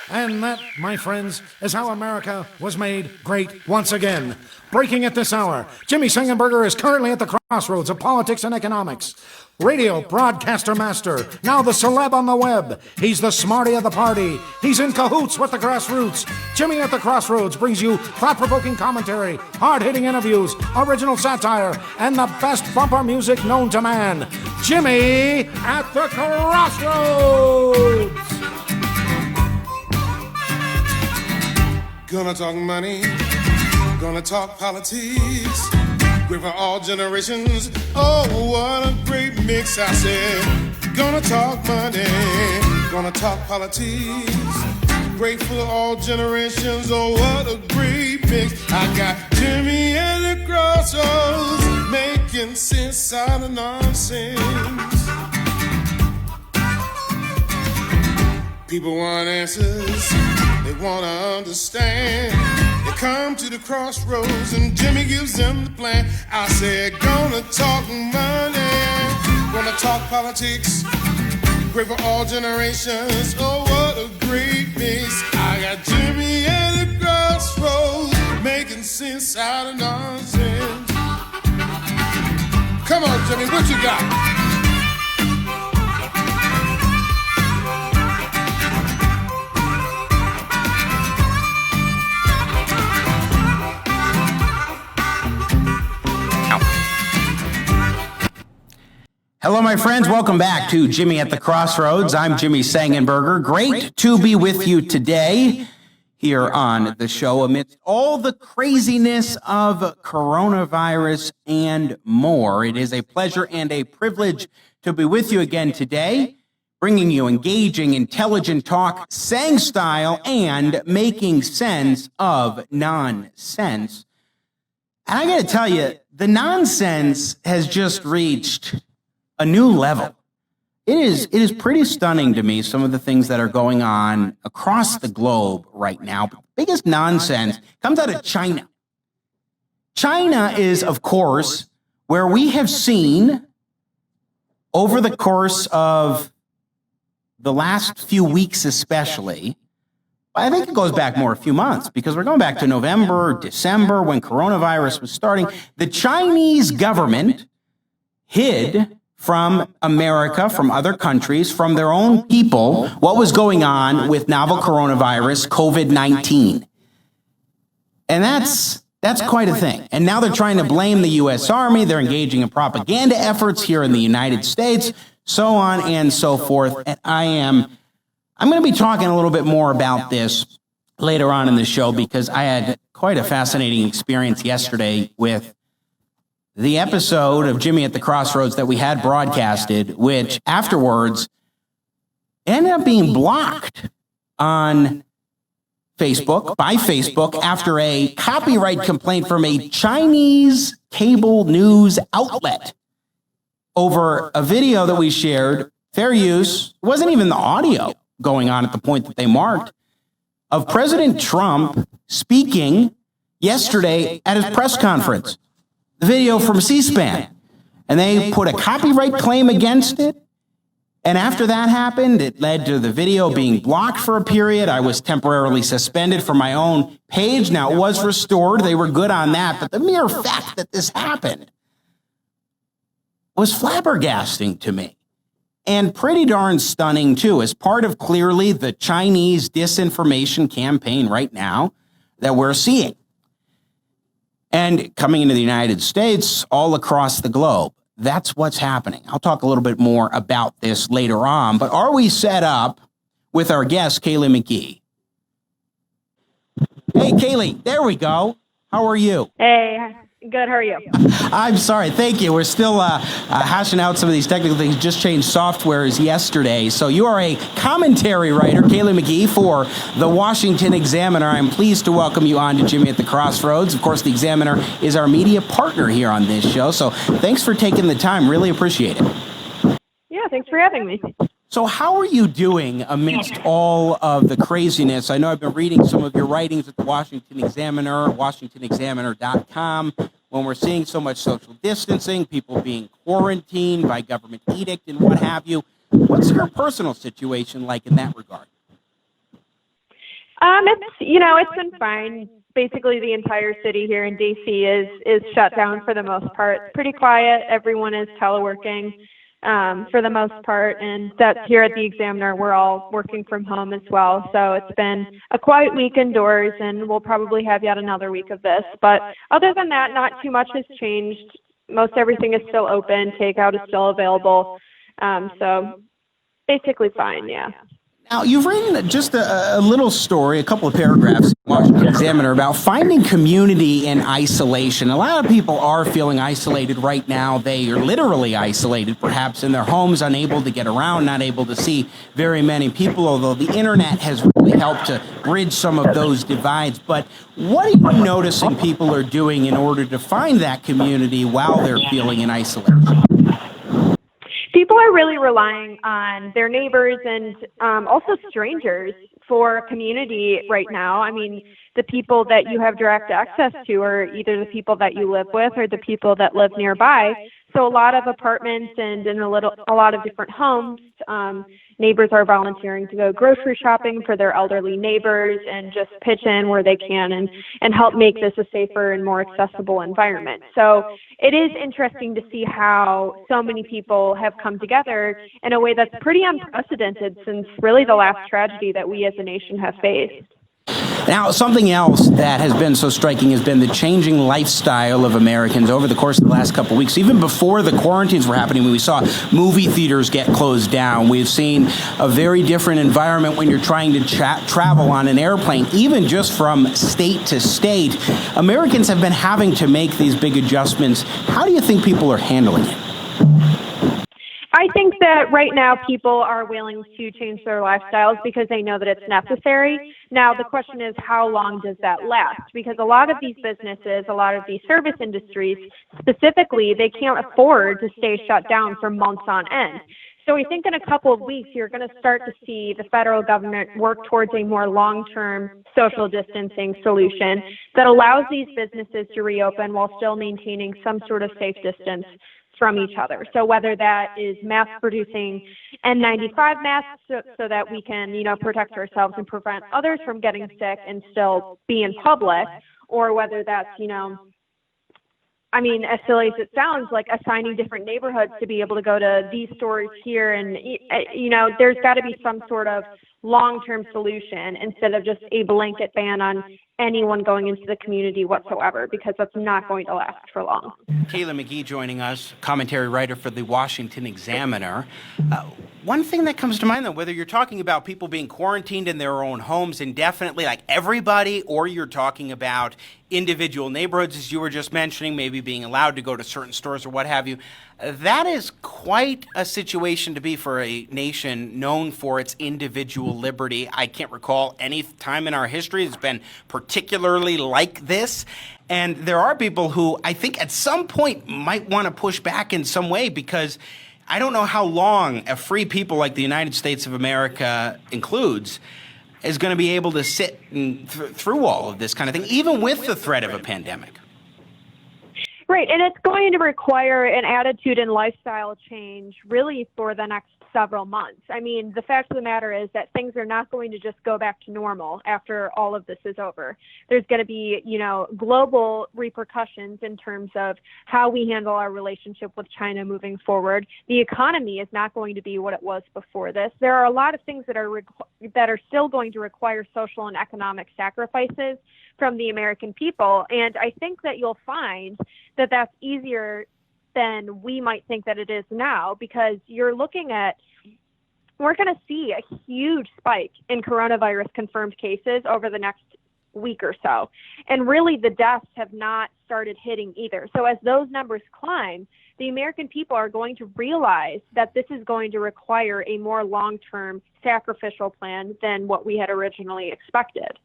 And that, my friends, is how America was made great once again. Breaking at this hour, Jimmy Sengenberger is currently at the crossroads of politics and economics. Radio broadcaster master, now the celeb on the web. He's the smarty of the party. He's in cahoots with the grassroots. Jimmy at the Crossroads brings you thought-provoking commentary, hard-hitting interviews, original satire, and the best bumper music known to man. Jimmy at the Crossroads! Gonna talk money, gonna talk politics. Great for all generations. Oh, what a great mix, I said. Gonna talk money, gonna talk politics. Great for all generations. Oh, what a great mix. I got Jimmy at the Crossroads, making sense out of nonsense. People want answers, they want to understand. They come to the crossroads and Jimmy gives them the plan. I said, gonna talk money, gonna talk politics. Great for all generations. Oh, what a great mix. I got Jimmy at the Crossroads, making sense out of nonsense. Come on, Jimmy, what you got? Hello, my friends. Welcome back to Jimmy at the Crossroads. I'm Jimmy Sengenberger. Great to be with you today here on the show amidst all the craziness of coronavirus and more. It is a pleasure and a privilege to be with you again today, bringing you engaging, intelligent talk, sang style, and making sense of nonsense. And I got to tell you, the nonsense has just reached a new level. It is pretty stunning to me, some of the things that are going on across the globe right now. But the biggest nonsense comes out of China. China is, of course, where we have seen over the course of the last few weeks especially, I think it goes back more a few months because we're going back to November, December, when coronavirus was starting. The Chinese government hid from America, from other countries, from their own people, what was going on with novel coronavirus, COVID-19. And that's quite a thing. And now they're trying to blame the U.S. Army. They're engaging in propaganda efforts here in the United States, so on and so forth. And I'm going to be talking a little bit more about this later on in the show because I had quite a fascinating experience yesterday with the episode of Jimmy at the Crossroads that we had broadcasted, which afterwards ended up being blocked on Facebook, by Facebook, after a copyright complaint from a Chinese cable news outlet over a video that we shared, fair use, it wasn't even the audio going on at the point that they marked, of President Trump speaking yesterday at his press conference. The video from C-SPAN, and they put a copyright claim against it. And after that happened, it led to the video being blocked for a period. I was temporarily suspended from my own page. Now it was restored. They were good on that. But the mere fact that this happened was flabbergasting to me and pretty darn stunning too, as part of clearly the Chinese disinformation campaign right now that we're seeing. And coming into the United States, all across the globe, that's what's happening. I'll talk a little bit more about this later on, but are we set up with our guest, Kaylee McGhee? Hey, Kaylee, there we go. How are you? Hey, good. How are you? I'm sorry. Thank you. We're still hashing out some of these technical things. Just changed softwares yesterday. So you are a commentary writer, Kaylee McGhee, for the Washington Examiner. I'm pleased to welcome you on to Jimmy at the Crossroads. Of course, the Examiner is our media partner here on this show. So thanks for taking the time. Really appreciate it. Yeah, thanks for having me. So how are you doing amidst all of the craziness? I know I've been reading some of your writings at the Washington Examiner, WashingtonExaminer.com, when we're seeing so much social distancing, people being quarantined by government edict and what have you. What's your personal situation like in that regard? It's been fine. Basically, the entire city here in DC is shut down for the most part. It's pretty quiet. Everyone is teleworking for the most part, and that's here at the Examiner. We're all working from home as well. So it's been a quiet week indoors, and we'll probably have yet another week of this. But other than that, not too much has changed. Most everything is still open. Takeout is still available. So basically fine, yeah. Now, you've written just a little story, a couple of paragraphs in the Washington Examiner about finding community in isolation. A lot of people are feeling isolated right now. They are literally isolated, perhaps in their homes, unable to get around, not able to see very many people, although the internet has really helped to bridge some of those divides. But what are you noticing people are doing in order to find that community while they're feeling in isolation? People are really relying on their neighbors and also strangers for community right now. I mean, the people that you have direct access to are either the people that you live with or the people that live nearby. So a lot of apartments and in a lot of different homes, neighbors are volunteering to go grocery shopping for their elderly neighbors and just pitch in where they can and help make this a safer and more accessible environment. So it is interesting to see how so many people have come together in a way that's pretty unprecedented since really the last tragedy that we as a nation have faced. Now, something else that has been so striking has been the changing lifestyle of Americans over the course of the last couple of weeks. Even before the quarantines were happening, when we saw movie theaters get closed down, we've seen a very different environment when you're trying to travel on an airplane, even just from state to state. Americans have been having to make these big adjustments. How do you think people are handling it? I think that right now people are willing to change their lifestyles because they know that it's necessary. Now, the question is, how long does that last? Because a lot of these businesses, a lot of these service industries, specifically, they can't afford to stay shut down for months on end. So we think in a couple of weeks, you're going to start to see the federal government work towards a more long-term social distancing solution that allows these businesses to reopen while still maintaining some sort of safe distance from each other. So whether that is mass producing N95 masks so that we can, protect ourselves and prevent others from getting sick and still be in public, or whether that's, as silly as it sounds, like assigning different neighborhoods to be able to go to these stores here. And, there's got to be some sort of long-term solution instead of just a blanket ban on anyone going into the community whatsoever, because that's not going to last for long. Kaylee McGhee joining us, commentary writer for the Washington Examiner. One thing that comes to mind, though, whether you're talking about people being quarantined in their own homes indefinitely, like everybody, or you're talking about individual neighborhoods, as you were just mentioning, maybe being allowed to go to certain stores or what have you, that is quite a situation to be for a nation known for its individual liberty. I can't recall any time in our history it's been particularly like this. And there are people who I think at some point might want to push back in some way, because I don't know how long a free people like the United States of America includes is going to be able to sit through all of this kind of thing, even with the threat of a pandemic. Right, and it's going to require an attitude and lifestyle change really for the next several months. I mean, the fact of the matter is that things are not going to just go back to normal after all of this is over. There's going to be, global repercussions in terms of how we handle our relationship with China moving forward. The economy is not going to be what it was before this. There are a lot of things that are still going to require social and economic sacrifices from the American people, and I think that you'll find that that's easier than we might think that it is now, because we're going to see a huge spike in coronavirus confirmed cases over the next week or so. And really the deaths have not started hitting either. So as those numbers climb, the American people are going to realize that this is going to require a more long-term sacrificial plan than what we had originally expected.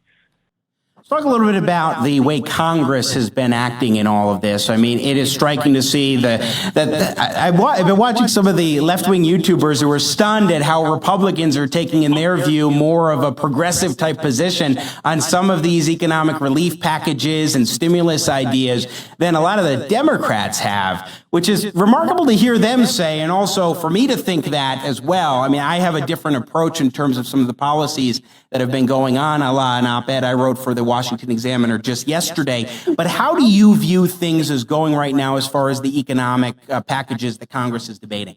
Let's talk a little bit about the way Congress has been acting in all of this. I mean, it is striking to see I've been watching some of the left-wing YouTubers who are stunned at how Republicans are taking, in their view, more of a progressive type position on some of these economic relief packages and stimulus ideas than a lot of the Democrats have, which is remarkable to hear them say, and also for me to think that as well. I mean, I have a different approach in terms of some of the policies that have been going on, a la an op-ed I wrote for the Washington Examiner just yesterday. But how do you view things as going right now as far as the economic packages that Congress is debating?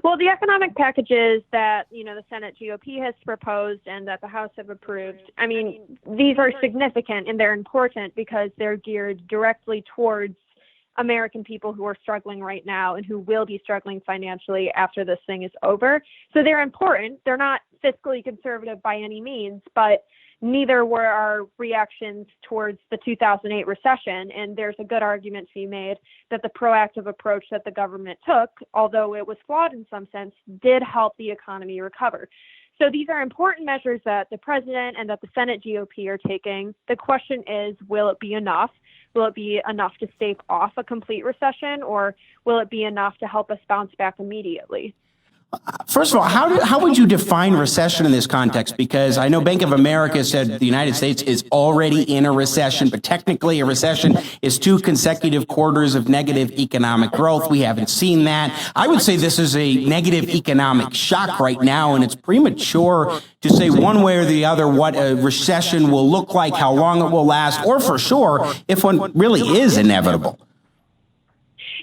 Well, the economic packages that, the Senate GOP has proposed and that the House have approved, I mean, these are significant and they're important because they're geared directly towards American people who are struggling right now and who will be struggling financially after this thing is over. So they're important. They're not fiscally conservative by any means, but neither were our reactions towards the 2008 recession. And there's a good argument to be made that the proactive approach that the government took, although it was flawed in some sense, did help the economy recover. So these are important measures that the president and that the Senate GOP are taking. The question is, will it be enough? Will it be enough to stave off a complete recession, or will it be enough to help us bounce back immediately? First of all, how would you define recession in this context? Because I know Bank of America said the United States is already in a recession, but technically a recession is 2 consecutive quarters of negative economic growth. We haven't seen that. I would say this is a negative economic shock right now, and it's premature to say one way or the other what a recession will look like, how long it will last, or for sure, if one really is inevitable.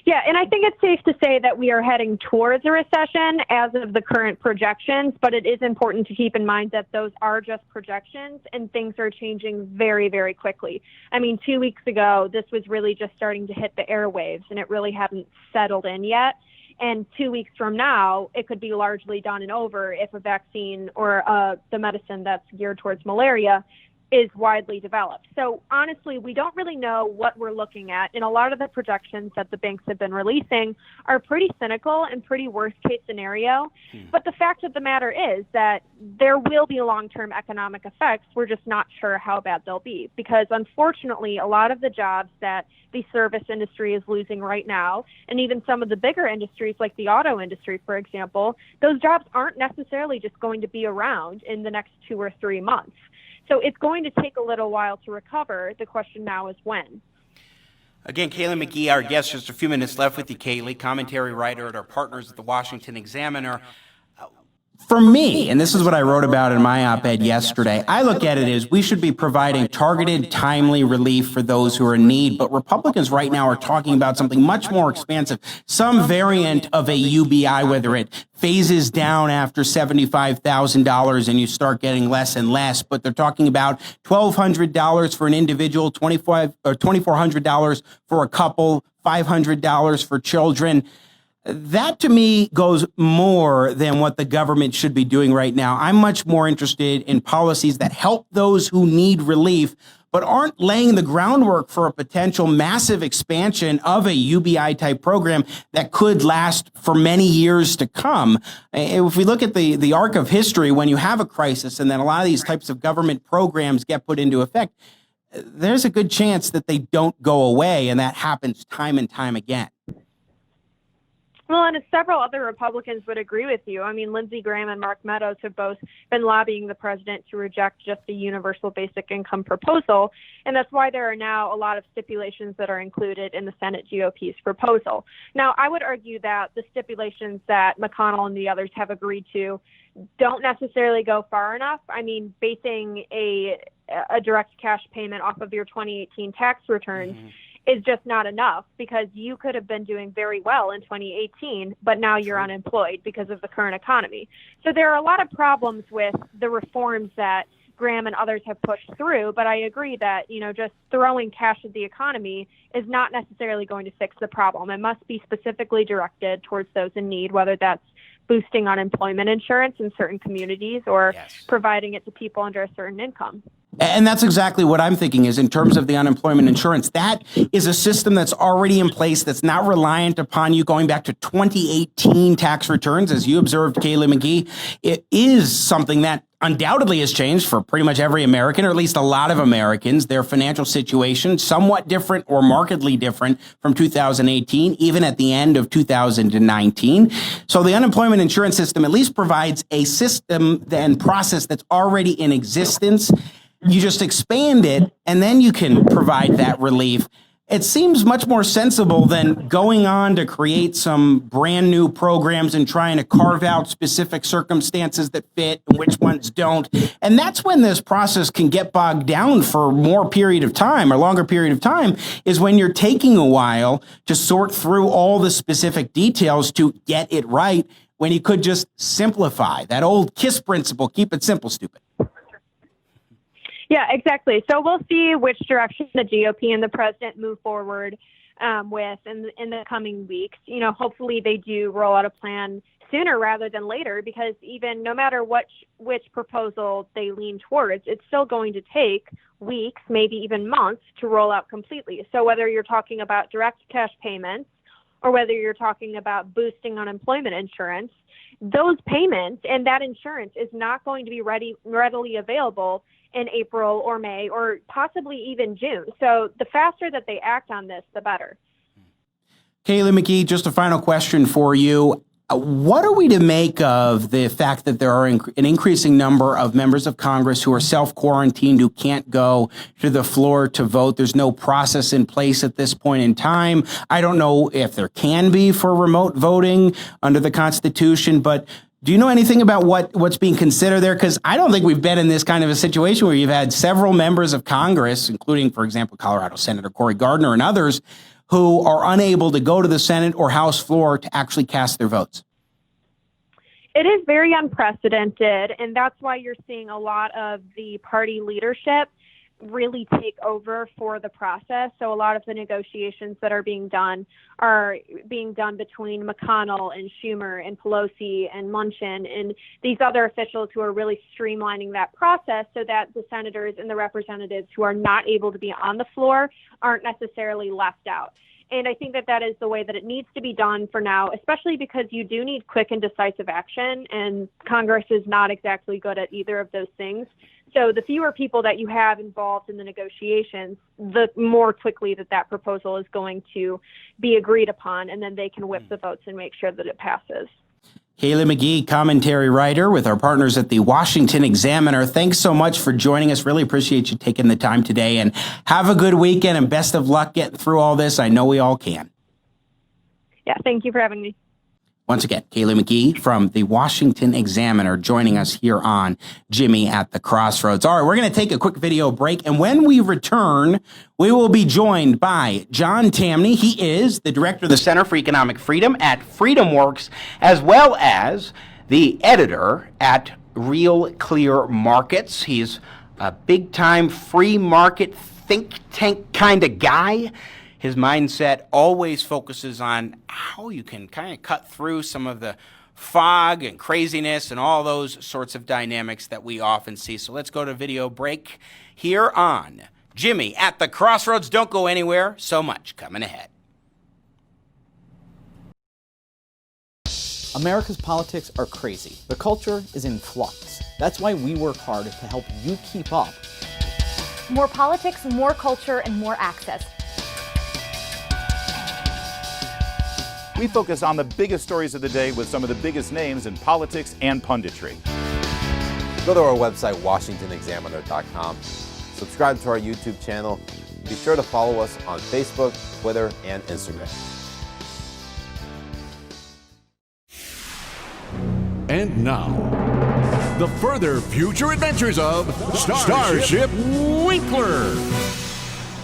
Yeah, and I think it's safe to say that we are heading towards a recession as of the current projections, but it is important to keep in mind that those are just projections and things are changing very, very quickly. I mean, 2 weeks ago, this was really just starting to hit the airwaves and it really hadn't settled in yet. And 2 weeks from now, it could be largely done and over if a vaccine or the medicine that's geared towards malaria is widely developed. So honestly, we don't really know what we're looking at. And a lot of the projections that the banks have been releasing are pretty cynical and pretty worst case scenario. But the fact of the matter is that there will be long-term economic effects. We're just not sure how bad they'll be, because unfortunately, a lot of the jobs that the service industry is losing right now, and even some of the bigger industries like the auto industry, for example, those jobs aren't necessarily just going to be around in the next 2 or 3 months. So it's going to take a little while to recover. The question now is when. Again, Kaylee McGhee, our guest, just a few minutes left with you, Kaylee, commentary writer at our partners at the Washington Examiner. For me, and this is what I wrote about in my op-ed yesterday, I look at it as we should be providing targeted, timely relief for those who are in need. But Republicans right now are talking about something much more expansive, some variant of a UBI, whether it phases down after $75,000 and you start getting less and less. But they're talking about $1,200 for an individual, $2,400 for a couple, $500 for children. That, to me, goes more than what the government should be doing right now. I'm much more interested in policies that help those who need relief, but aren't laying the groundwork for a potential massive expansion of a UBI-type program that could last for many years to come. If we look at the arc of history, when you have a crisis and then a lot of these types of government programs get put into effect, there's a good chance that they don't go away, and that happens time and time again. Well, and several other Republicans would agree with you. I mean, Lindsey Graham and Mark Meadows have both been lobbying the president to reject just a universal basic income proposal. And that's why there are now a lot of stipulations that are included in the Senate GOP's proposal. Now, I would argue that the stipulations that McConnell and the others have agreed to don't necessarily go far enough. I mean, basing a direct cash payment off of your 2018 tax returns is just not enough, because you could have been doing very well in 2018, but now you're unemployed because of the current economy. So there are a lot of problems with the reforms that Graham and others have pushed through, but I agree that, just throwing cash at the economy is not necessarily going to fix the problem. It must be specifically directed towards those in need, whether that's boosting unemployment insurance in certain communities or providing it to people under a certain income. And that's exactly what I'm thinking is in terms of the unemployment insurance. That is a system that's already in place that's not reliant upon you going back to 2018 tax returns. As you observed, Kaylee McGhee, it is something that undoubtedly has changed for pretty much every American, or at least a lot of Americans. Their financial situation somewhat different or markedly different from 2018, even at the end of 2019. So the unemployment insurance system at least provides a system and process that's already in existence. You just expand it, and then you can provide that relief. It seems much more sensible than going on to create some brand new programs and trying to carve out specific circumstances that fit and which ones don't. And that's when this process can get bogged down for more period of time or longer period of time, is when you're taking a while to sort through all the specific details to get it right, when you could just simplify. That old KISS principle, keep it simple, stupid. Yeah, exactly. So we'll see which direction the GOP and the president move forward with in the coming weeks. You know, hopefully they do roll out a plan sooner rather than later, because even no matter which proposal they lean towards, it's still going to take weeks, maybe even months to roll out completely. So whether you're talking about direct cash payments or whether you're talking about boosting unemployment insurance, those payments and that insurance is not going to be readily available in April or May or possibly even June. So the faster that they act on this, the better. Kaylee McGhee, just a final question for you. What are we to make of the fact that there are an increasing number of members of Congress who are self-quarantined, who can't go to the floor to vote? There's no process in place at this point in time. I don't know if there can be for remote voting under the Constitution, but do you know anything about what's being considered there? Because I don't think we've been in this kind of a situation where you've had several members of Congress, including, for example, Colorado Senator Cory Gardner and others, who are unable to go to the Senate or House floor to actually cast their votes. It is very unprecedented, and that's why you're seeing a lot of the party leadership really take over for the process. So a lot of the negotiations that are being done between McConnell and Schumer and Pelosi and Manchin and these other officials who are really streamlining that process so that the senators and the representatives who are not able to be on the floor aren't necessarily left out. And I think that is the way that it needs to be done for now, especially because you do need quick and decisive action, and Congress is not exactly good at either of those things. So the fewer people that you have involved in the negotiations, the more quickly that proposal is going to be agreed upon, and then they can whip the votes and make sure that it passes. Kaylee McGhee, commentary writer with our partners at the Washington Examiner. Thanks so much for joining us. Really appreciate you taking the time today, and have a good weekend and best of luck getting through all this. I know we all can. Yeah, thank you for having me. Once again, Kaylee McGhee from the Washington Examiner joining us here on Jimmy at the Crossroads. All right, we're going to take a quick video break, and when we return, we will be joined by John Tamny. He is the director of the Center for Economic Freedom at FreedomWorks, as well as the editor at RealClearMarkets. He's a big-time free market think tank kind of guy. His mindset always focuses on how you can kind of cut through some of the fog and craziness and all those sorts of dynamics that we often see. So let's go to video break here on Jimmy at the Crossroads. Don't go anywhere. So much coming ahead. America's politics are crazy. The culture is in flux. That's why we work hard to help you keep up. More politics, more culture, and more access. We focus on the biggest stories of the day with some of the biggest names in politics and punditry. Go to our website, WashingtonExaminer.com. Subscribe to our YouTube channel. Be sure to follow us on Facebook, Twitter, and Instagram. And now, the further future adventures of Starship Winkler.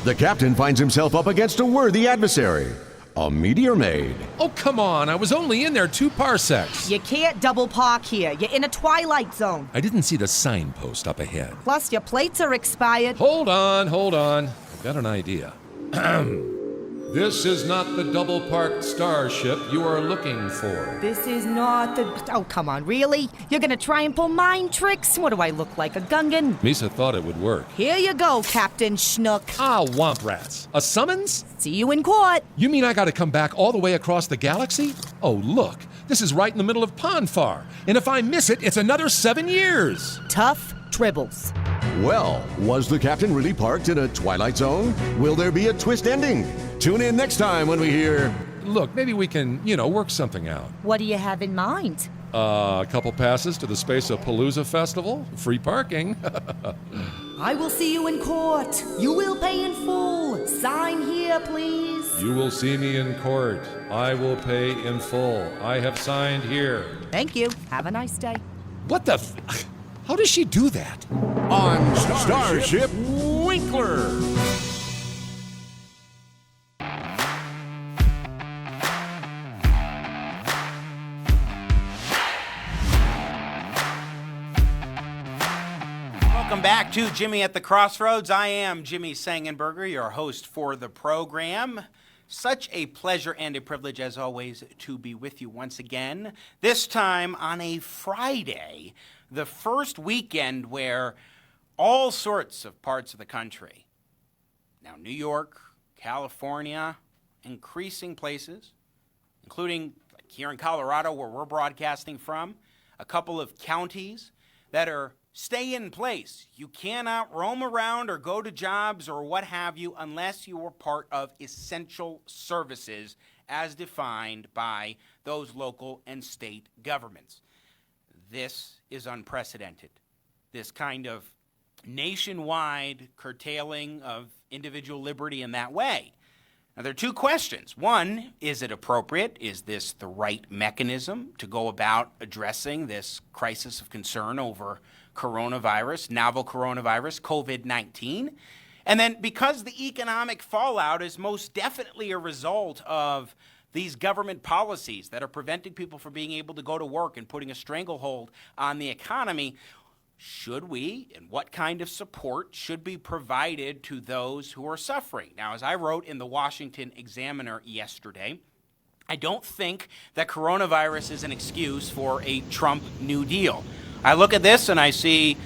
The captain finds himself up against a worthy adversary. A meteor maid. Oh, come on. I was only in there 2 parsecs. You can't double park here. You're in a twilight zone. I didn't see the signpost up ahead. Plus, your plates are expired. Hold on. I've got an idea. This is not the double-parked starship you are looking for. This is not the... Oh, come on, really? You're gonna try and pull mind tricks? What do I look like, a Gungan? Misa thought it would work. Here you go, Captain Schnook. Ah, womp rats. A summons? See you in court. You mean I gotta come back all the way across the galaxy? Oh, look. This is right in the middle of Ponfar. And if I miss it, it's another 7 years. Tough tribbles. Well, was the captain really parked in a twilight zone? Will there be a twist ending? Tune in next time when we hear... Look, maybe we can, work something out. What do you have in mind? A couple passes to the Space of Palooza Festival, free parking. I will see you in court. You will pay in full. Sign here, please. You will see me in court. I will pay in full. I have signed here. Thank you. Have a nice day. What the How does she do that? On Starship Winkler. Welcome back to Jimmy at the Crossroads. I am Jimmy Sengenberger, your host for the program. Such a pleasure and a privilege, as always, to be with you once again. This time on a Friday, the first weekend where all sorts of parts of the country, now New York, California, increasing places, including here in Colorado where we're broadcasting from, a couple of counties that are stay in place. You cannot roam around or go to jobs or what have you unless you are part of essential services as defined by those local and state governments. This is unprecedented. This kind of nationwide curtailing of individual liberty in that way. Now, there are two questions. One, is it appropriate? Is this the right mechanism to go about addressing this crisis of concern over coronavirus, novel coronavirus, COVID-19? And then because the economic fallout is most definitely a result of these government policies that are preventing people from being able to go to work and putting a stranglehold on the economy, should we and what kind of support should be provided to those who are suffering? Now, as I wrote in the Washington Examiner yesterday, I don't think that coronavirus is an excuse for a Trump New Deal. I look at this and I see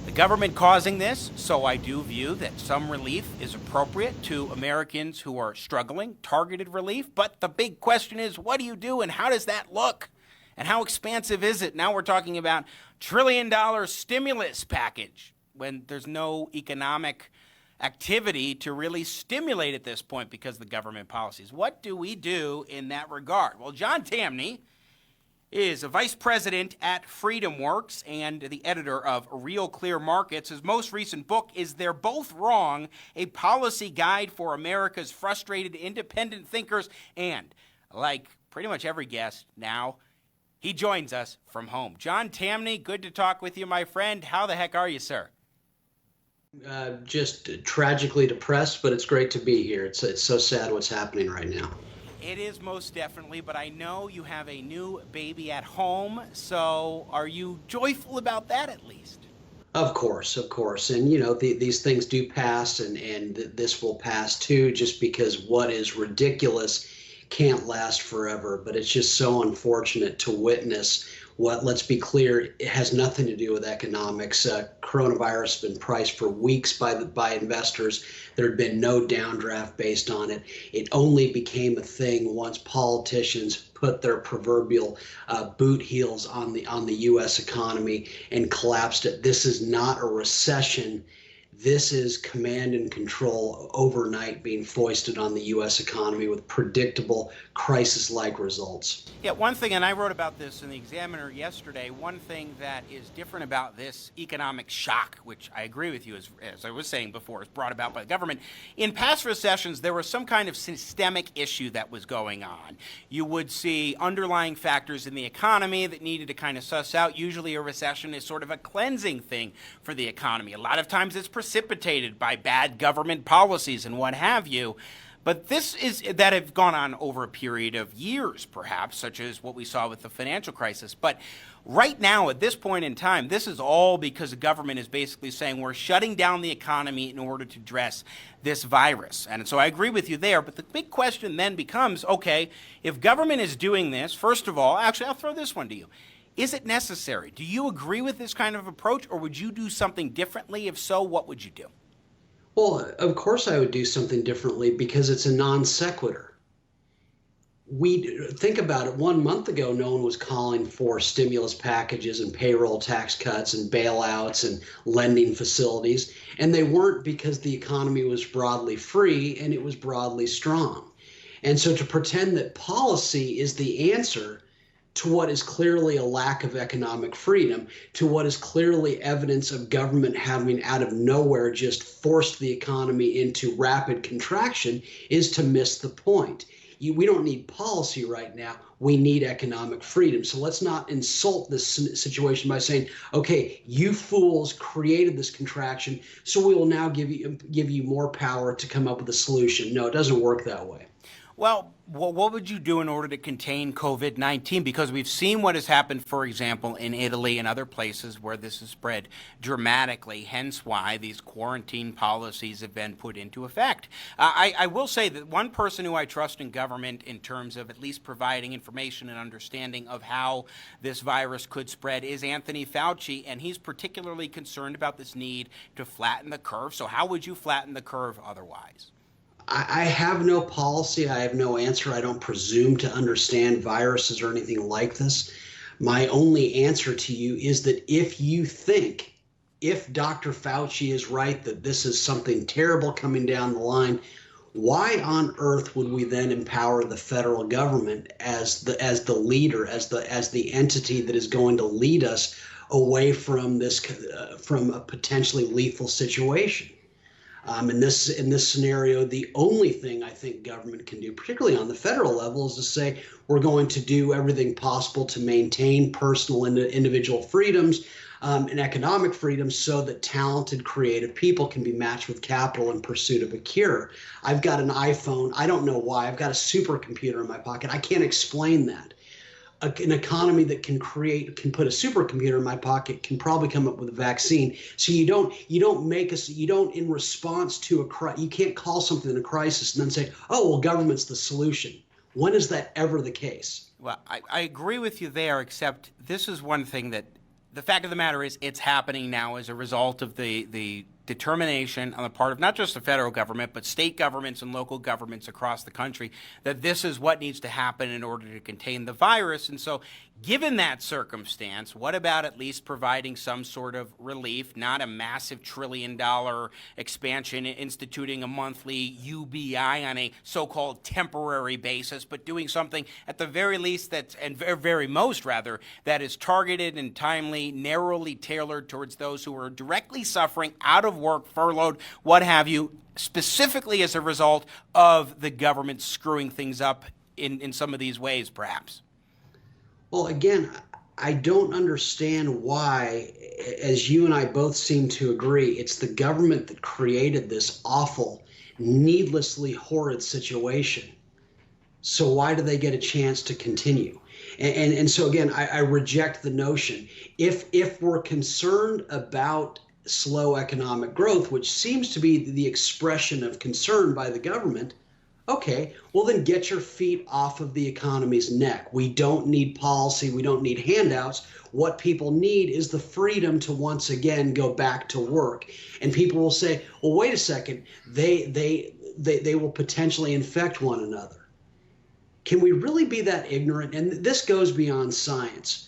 the government causing this, so I do view that some relief is appropriate to Americans who are struggling, targeted relief. But the big question is, what do you do and how does that look? And how expansive is it? Now we're talking about $1 trillion stimulus package when there's no economic activity to really stimulate at this point because of the government policies. What do we do in that regard? Well, John Tamny is a vice president at FreedomWorks and the editor of RealClearMarkets. His most recent book is They're Both Wrong, a policy guide for America's frustrated independent thinkers. And like pretty much every guest now, he joins us from home. John Tamny, good to talk with you, my friend. How the heck are you, sir? Just tragically depressed, but it's great to be here. It's so sad what's happening right now. It is most definitely, but I know you have a new baby at home, so are you joyful about that at least? Of course. And, these things do pass, and this will pass too, just because what is ridiculous can't last forever. But it's just so unfortunate to witness what, let's be clear, it has nothing to do with economics. Coronavirus has been priced for weeks by investors. There had been no downdraft based on it. It only became a thing once politicians put their proverbial boot heels on the U.S. economy and collapsed it. This is not a recession. This is command and control overnight being foisted on the U.S. economy with predictable crisis-like results. Yeah, one thing, and I wrote about this in the Examiner yesterday, one thing that is different about this economic shock, which I agree with you, as I was saying before, is brought about by the government. In past recessions, there was some kind of systemic issue that was going on. You would see underlying factors in the economy that needed to kind of suss out. Usually a recession is sort of a cleansing thing for the economy. A lot of times it's precipitated by bad government policies and what have you. But this is that have gone on over a period of years, perhaps, such as what we saw with the financial crisis. But right now, at this point in time, this is all because the government is basically saying we're shutting down the economy in order to address this virus. And so I agree with you there. But the big question then becomes, okay, if government is doing this, first of all, actually, I'll throw this one to you. Is it necessary? Do you agree with this kind of approach, or would you do something differently? If so, what would you do? Well, of course I would do something differently because it's a non sequitur. We think about it. 1 month ago, no one was calling for stimulus packages and payroll tax cuts and bailouts and lending facilities. And they weren't because the economy was broadly free and it was broadly strong. And so to pretend that policy is the answer to what is clearly a lack of economic freedom, to what is clearly evidence of government having out of nowhere just forced the economy into rapid contraction, is to miss the point. We don't need policy right now. We need economic freedom. So let's not insult this situation by saying, okay, you fools created this contraction, so we will now give you more power to come up with a solution. No, it doesn't work that way. Well, what would you do in order to contain COVID-19? Because we've seen what has happened, for example, in Italy and other places where this has spread dramatically, hence why these quarantine policies have been put into effect. I will say that one person who I trust in government in terms of at least providing information and understanding of how this virus could spread is Anthony Fauci, and he's particularly concerned about this need to flatten the curve. So how would you flatten the curve otherwise? I have no policy. I have no answer. I don't presume to understand viruses or anything like this. My only answer to you is that if you think, if Dr. Fauci is right, that this is something terrible coming down the line, why on earth would we then empower the federal government as the leader, as the entity that is going to lead us away from this from a potentially lethal situation? In this scenario, the only thing I think government can do, particularly on the federal level, is to say we're going to do everything possible to maintain personal and individual freedoms and economic freedoms so that talented, creative people can be matched with capital in pursuit of a cure. I've got an iPhone. I don't know why. I've got a supercomputer in my pocket. I can't explain that. An economy that can put a supercomputer in my pocket can probably come up with a vaccine. So you don't in response to you can't call something a crisis and then say, oh, well, government's the solution. When is that ever the case? Well, I agree with you there, except this is one thing that the fact of the matter is it's happening now as a result of the determination on the part of not just the federal government, but state governments and local governments across the country that this is what needs to happen in order to contain the virus. And so given that circumstance, what about at least providing some sort of relief, not a massive $1 trillion expansion, instituting a monthly UBI on a so-called temporary basis, but doing something at the very least that is targeted and timely, narrowly tailored towards those who are directly suffering, out of work, furloughed, what have you, specifically as a result of the government screwing things up in some of these ways, perhaps? Well, again, I don't understand why, as you and I both seem to agree, it's the government that created this awful, needlessly horrid situation. So why do they get a chance to continue? And so, again, I reject the notion. If we're concerned about slow economic growth, which seems to be the expression of concern by the government, okay, well then get your feet off of the economy's neck. We don't need policy. We don't need handouts. What people need is the freedom to once again go back to work. And people will say, well, wait a second, they will potentially infect one another. Can we really be that ignorant? And this goes beyond science.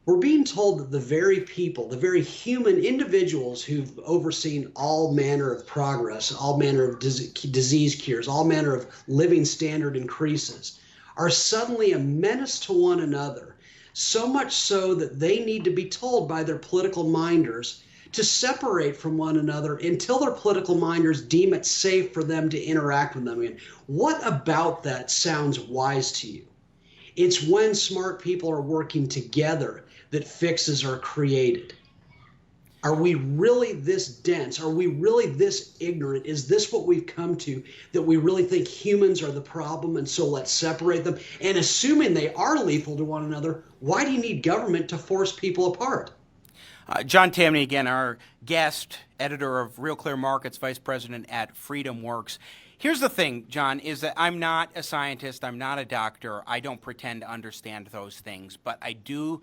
We're being told that the very people, the very human individuals who've overseen all manner of progress, all manner of disease cures, all manner of living standard increases, are suddenly a menace to one another, so much so that they need to be told by their political minders to separate from one another until their political minders deem it safe for them to interact with them again. What about that sounds wise to you? It's when smart people are working together that fixes are created. Are we really this dense? Are we really this ignorant? Is this what we've come to, that we really think humans are the problem, and so let's separate them? And assuming they are lethal to one another, why do you need government to force people apart? John Tamny, again, our guest, editor of RealClearMarkets, vice president at FreedomWorks. Here's the thing, John, is that I'm not a scientist, I'm not a doctor, I don't pretend to understand those things, but I do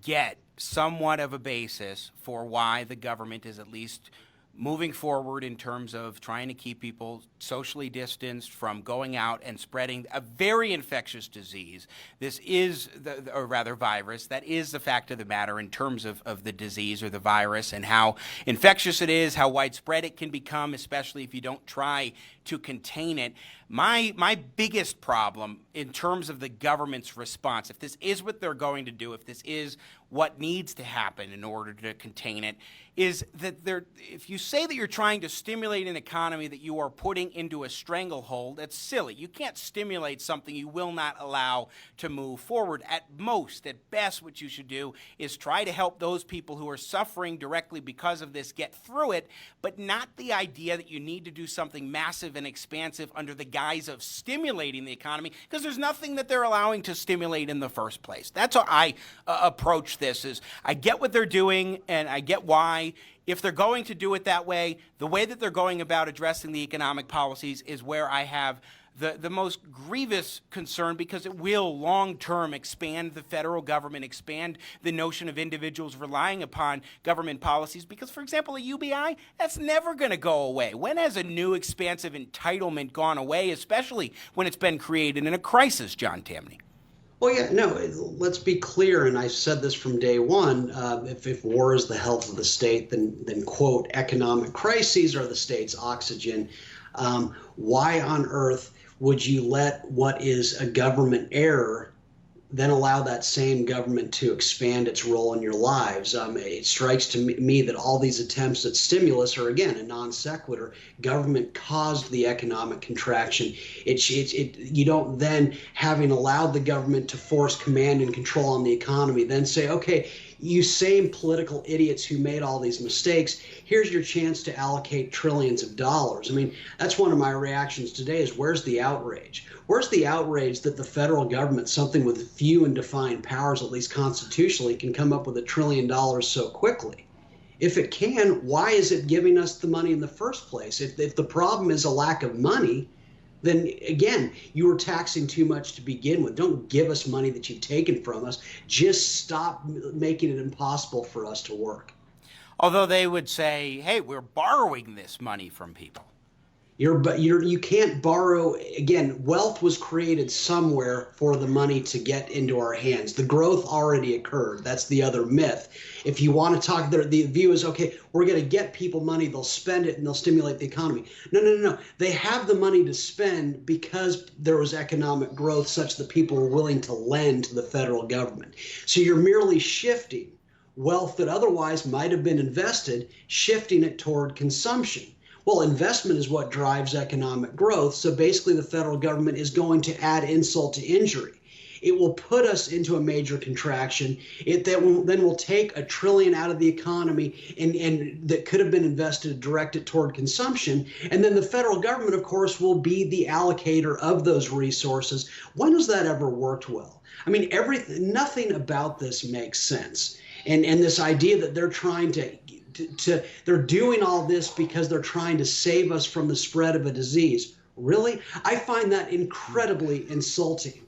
get somewhat of a basis for why the government is at least moving forward in terms of trying to keep people socially distanced from going out and spreading a very infectious disease. This is, or rather virus, that is the fact of the matter in terms of the disease or the virus and how infectious it is, how widespread it can become, especially if you don't try to contain it. My biggest problem in terms of the government's response, if this is what they're going to do, if this is what needs to happen in order to contain it, is that if you say that you're trying to stimulate an economy that you are putting into a stranglehold, that's silly. You can't stimulate something you will not allow to move forward. At most, at best, what you should do is try to help those people who are suffering directly because of this get through it, but not the idea that you need to do something massive and expansive under the guise of stimulating the economy, because there's nothing that they're allowing to stimulate in the first place. That's how I approach this. Is I get what they're doing and I get why. If they're going to do it that way, the way that they're going about addressing the economic policies is where I have the most grievous concern, because it will long-term expand the federal government, expand the notion of individuals relying upon government policies. Because, for example, a UBI, that's never going to go away. When has a new expansive entitlement gone away, especially when it's been created in a crisis, John Tamny? Well, yeah, no, let's be clear, and I said this from day one, if war is the health of the state, then quote, economic crises are the state's oxygen. Why on earth would you let what is a government error then allow that same government to expand its role in your lives? It strikes to me that all these attempts at stimulus are, again, a non sequitur. Government caused the economic contraction. You don't then, having allowed the government to force command and control on the economy, then say, okay, you same political idiots who made all these mistakes, here's your chance to allocate trillions of dollars. I mean, that's one of my reactions today is, where's the outrage? Where's the outrage that the federal government, something with few and defined powers, at least constitutionally, can come up with $1 trillion so quickly? If it can, why is it giving us the money in the first place? If the problem is a lack of money, then again, you were taxing too much to begin with. Don't give us money that you've taken from us. Just stop making it impossible for us to work. Although they would say, hey, we're borrowing this money from people. You can't borrow. Again, wealth was created somewhere for the money to get into our hands. The growth already occurred. That's the other myth. If you want to talk, the view is, okay, we're going to get people money, they'll spend it, and they'll stimulate the economy. No. They have the money to spend because there was economic growth such that people were willing to lend to the federal government. So you're merely shifting wealth that otherwise might have been invested, shifting it toward consumption. Well, investment is what drives economic growth. So basically the federal government is going to add insult to injury. It will put us into a major contraction. Then will take $1 trillion out of the economy and that could have been invested, direct it toward consumption. And then the federal government, of course, will be the allocator of those resources. When has that ever worked well? I mean, nothing about this makes sense. And this idea that they're trying they're doing all this because they're trying to save us from the spread of a disease. Really? I find that incredibly insulting.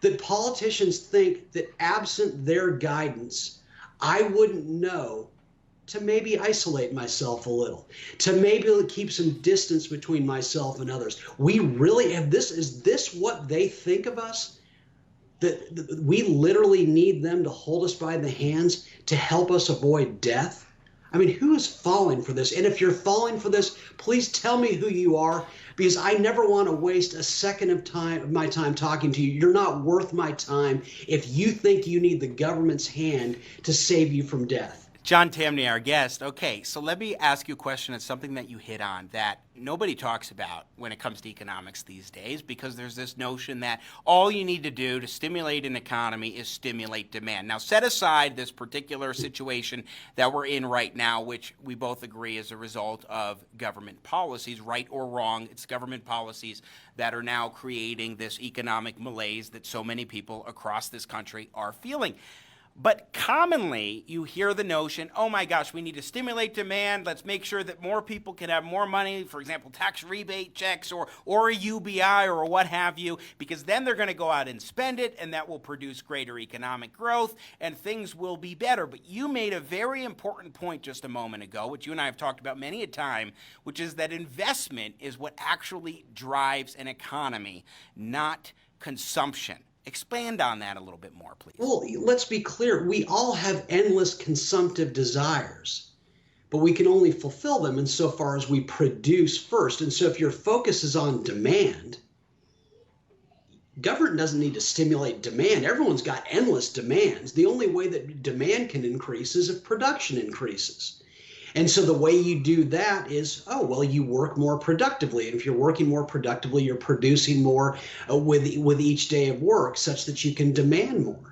That politicians think that absent their guidance, I wouldn't know to maybe isolate myself a little, to maybe keep some distance between myself and others. We really have this. Is this what they think of us? That we literally need them to hold us by the hands to help us avoid death? I mean, who is falling for this? And if you're falling for this, please tell me who you are, because I never want to waste a second of my time talking to you. You're not worth my time if you think you need the government's hand to save you from death. John Tamny, our guest. Okay, so let me ask you a question. It's something that you hit on that nobody talks about when it comes to economics these days, because there's this notion that all you need to do to stimulate an economy is stimulate demand. Now, set aside this particular situation that we're in right now, which we both agree is a result of government policies, right or wrong. It's government policies that are now creating this economic malaise that so many people across this country are feeling. But commonly, you hear the notion, oh my gosh, we need to stimulate demand. Let's make sure that more people can have more money, for example, tax rebate checks or a UBI or what have you, because then they're going to go out and spend it, and that will produce greater economic growth, and things will be better. But you made a very important point just a moment ago, which you and I have talked about many a time, which is that investment is what actually drives an economy, not consumption. Expand on that a little bit more, please. Well, let's be clear. We all have endless consumptive desires, but we can only fulfill them insofar as we produce first. And so if your focus is on demand, government doesn't need to stimulate demand. Everyone's got endless demands. The only way that demand can increase is if production increases. And so the way you do that is, you work more productively. And if you're working more productively, you're producing more with each day of work such that you can demand more.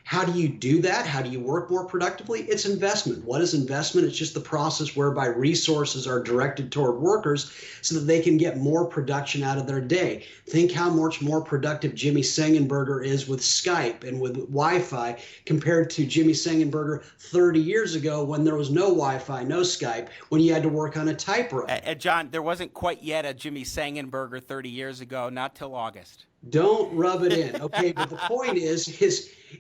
How do you do that? How do you work more productively? It's investment. What is investment? It's just the process whereby resources are directed toward workers so that they can get more production out of their day. Think how much more productive Jimmy Sengenberger is with Skype and with Wi-Fi compared to Jimmy Sengenberger 30 years ago when there was no Wi-Fi, no Skype, when you had to work on a typewriter. John, there wasn't quite yet a Jimmy Sengenberger 30 years ago, not till August. Don't rub it in, okay? But the point is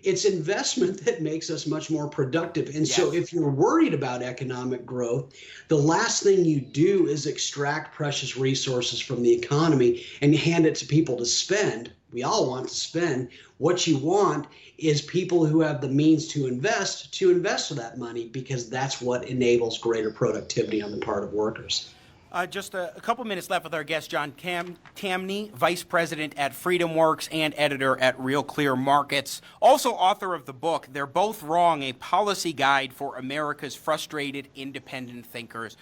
it's investment that makes us much more productive. And so if you're worried about economic growth, the last thing you do is extract precious resources from the economy and hand it to people to spend. We all want to spend. What you want is people who have the means to invest that money, because that's what enables greater productivity on the part of workers. Just a couple minutes left with our guest, John Tamny, Vice President at FreedomWorks and editor at RealClearMarkets, also author of the book, They're Both Wrong, a policy guide for America's frustrated independent thinkers.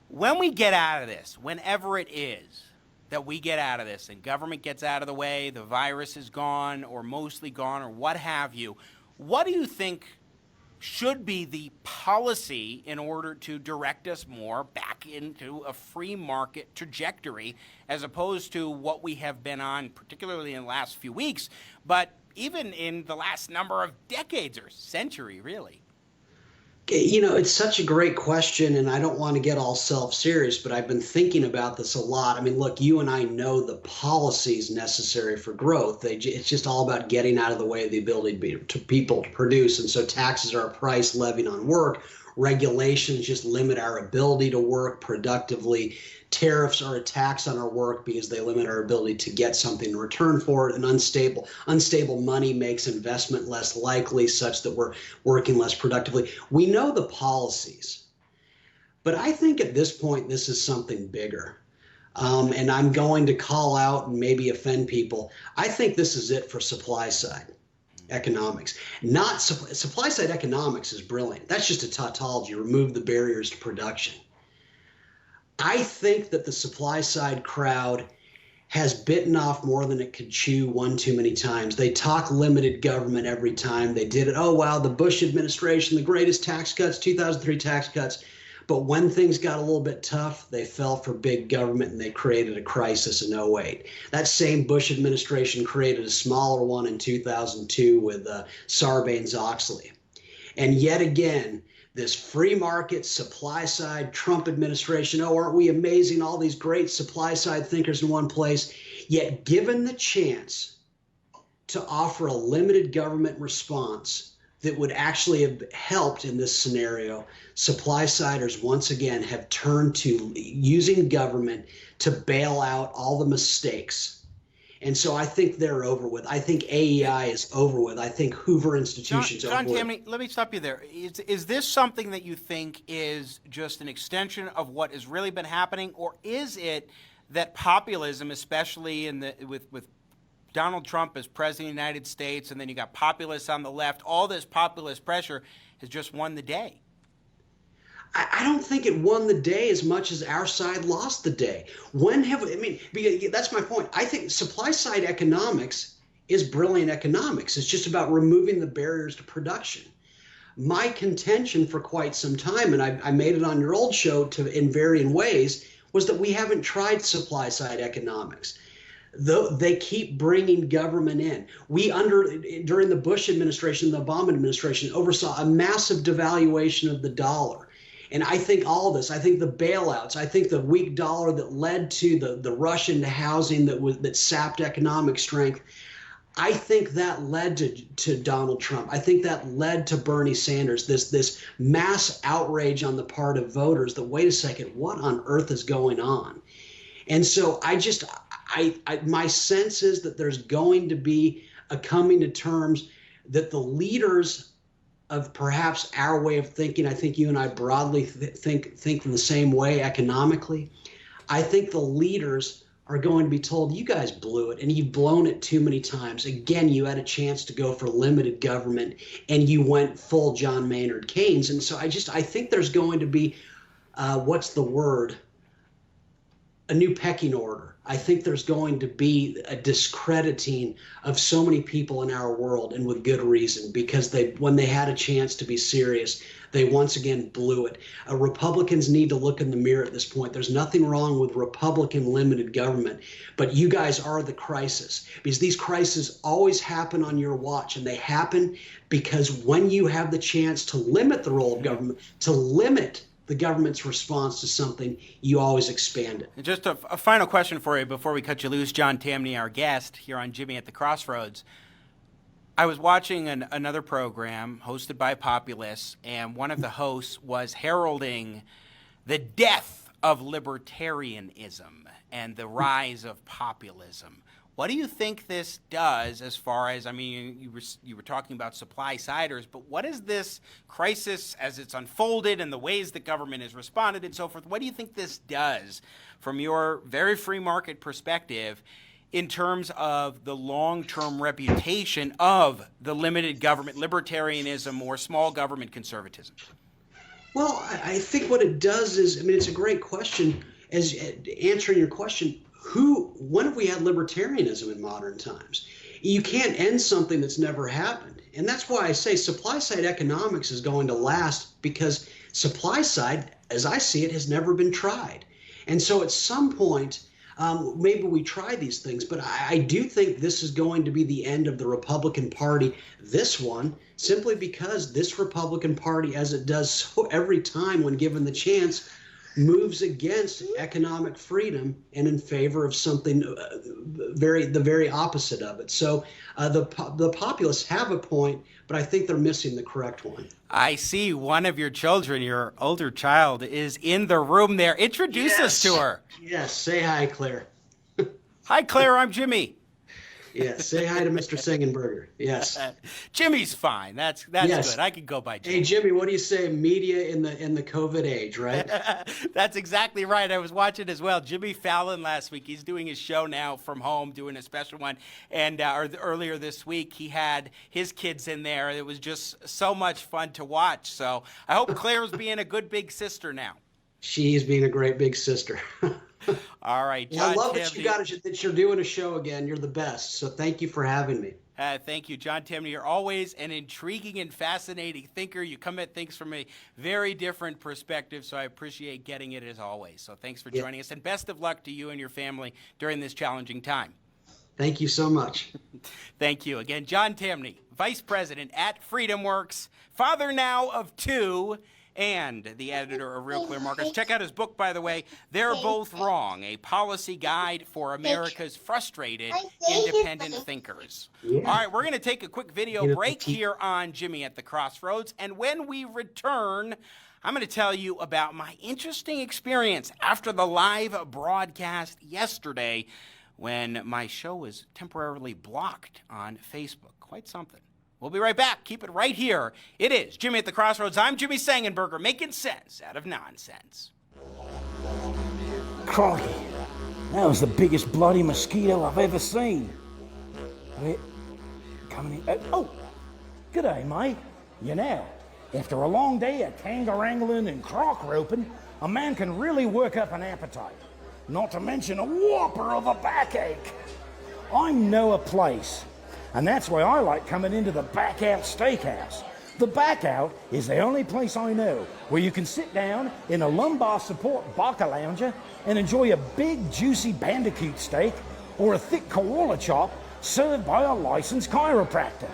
When we get out of this, whenever it is that we get out of this and government gets out of the way, the virus is gone or mostly gone or what have you, what do you think should be the policy in order to direct us more back into a free market trajectory as opposed to what we have been on, particularly in the last few weeks, but even in the last number of decades or century, really? You know, it's such a great question, and I don't want to get all self-serious, but I've been thinking about this a lot. I mean, look, you and I know the policies necessary for growth. It's just all about getting out of the way of the ability to people to produce. And so taxes are a price levied on work. Regulations just limit our ability to work productively. Tariffs are a tax on our work because they limit our ability to get something in return for it. And unstable money makes investment less likely, such that we're working less productively. We know the policies, but I think at this point, this is something bigger. And I'm going to call out and maybe offend people. I think this is it for supply side economics. Not supply side economics is brilliant. That's just a tautology. Remove the barriers to production. I think that the supply side crowd has bitten off more than it could chew one too many times. They talk limited government every time they did it. Oh, wow, the Bush administration, the greatest tax cuts, 2003 tax cuts. But when things got a little bit tough, they fell for big government and they created a crisis in 2008. That same Bush administration created a smaller one in 2002 with Sarbanes-Oxley. And yet again, this free market, supply side, Trump administration, oh, aren't we amazing? All these great supply side thinkers in one place. Yet given the chance to offer a limited government response that would actually have helped in this scenario, supply siders once again have turned to using government to bail out all the mistakes. And so I think they're over with. I think AEI is over with. I think Hoover Institution's over with. John Tamny, let me stop you there. Is this something that you think is just an extension of what has really been happening, or is it that populism, especially with Donald Trump as president of the United States, and then you got populists on the left, all this populist pressure has just won the day? I don't think it won the day as much as our side lost the day. That's my point. I think supply side economics is brilliant economics. It's just about removing the barriers to production. My contention for quite some time, and I made it on your old show in varying ways, was that we haven't tried supply side economics. Though they keep bringing government in. During the Bush administration, the Obama administration, oversaw a massive devaluation of the dollar. And I think all of this, I think the bailouts, I think the weak dollar that led to the rush into housing that sapped economic strength, I think that led to Donald Trump. I think that led to Bernie Sanders, this mass outrage on the part of voters that, wait a second, what on earth is going on? And so my sense is that there's going to be a coming to terms that the leaders of perhaps our way of thinking, I think you and I broadly think in the same way economically. I think the leaders are going to be told, you guys blew it and you've blown it too many times. Again, you had a chance to go for limited government and you went full John Maynard Keynes. And so I think there's going to be, what's the word? A new pecking order. I think there's going to be a discrediting of so many people in our world, and with good reason, because when they had a chance to be serious, they once again blew it. Republicans need to look in the mirror at this point. There's nothing wrong with Republican limited government, but you guys are the crisis, because these crises always happen on your watch, and they happen because when you have the chance to limit the role of government, to limit the government's response to something, you always expand it. Just a final question for you before we cut you loose, John Tamny, our guest here on Jimmy at the Crossroads. I was watching another program hosted by populists, and one of the hosts was heralding the death of libertarianism and the rise of populism. What do you think this does as far as, I mean, you were talking about supply-siders, but what is this crisis as it's unfolded and the ways the government has responded and so forth? What do you think this does from your very free market perspective in terms of the long-term reputation of the limited government libertarianism or small government conservatism? Well, I think what it does is, it's a great question. As answering your question, when have we had libertarianism in modern times? You can't end something that's never happened. And that's why I say supply side economics is going to last, because supply side, as I see it, has never been tried. And so at some point, maybe we try these things, but I do think this is going to be the end of the Republican Party, this one, simply because this Republican Party, as it does so every time when given the chance, moves against economic freedom and in favor of something the very opposite of it. So the populists have a point, but I think they're missing the correct one. I see one of your children, your older child, is in the room there. Introduce us to her. Yes, say hi, Claire. Hi, Claire, I'm Jimmy. Yes, say hi to Mr. Sengenberger. Yes. Jimmy's fine. That's yes. Good. I could go by Jimmy. Hey, Jimmy, what do you say? Media in the COVID age, right? That's exactly right. I was watching as well. Jimmy Fallon last week. He's doing his show now from home, doing a special one. And earlier this week, he had his kids in there. It was just so much fun to watch. So I hope Claire's being a good big sister now. She's being a great big sister. All right, John. Well, I love Tamny, that you're doing a show again. You're the best. So thank you for having me. Thank you, John Tamny. You're always an intriguing and fascinating thinker. You come at things from a very different perspective, so I appreciate getting it as always. So thanks for joining us, and best of luck to you and your family during this challenging time. Thank you so much. Thank you. Again, John Tamny, Vice President at FreedomWorks, father now of 2, and the editor of RealClearMarkets. Check out his book, by the way, They're Both Wrong, a policy guide for America's frustrated independent thinkers. Yeah. All right, we're going to take a quick video break here on Jimmy at the Crossroads, and when we return, I'm going to tell you about my interesting experience after the live broadcast yesterday when my show was temporarily blocked on Facebook. Quite something. We'll be right back. Keep it right here. It is Jimmy at the Crossroads. I'm Jimmy Sengenberger, making sense out of nonsense. Crikey, that was the biggest bloody mosquito I've ever seen. Coming in. Oh, g'day, mate. You now. After a long day of kangarangling and croc roping, a man can really work up an appetite. Not to mention a whopper of a backache. I know a place, and that's why I like coming into the Back Out Steakhouse. The Back Out is the only place I know where you can sit down in a lumbar support Baca lounger and enjoy a big juicy bandicoot steak or a thick koala chop served by a licensed chiropractor.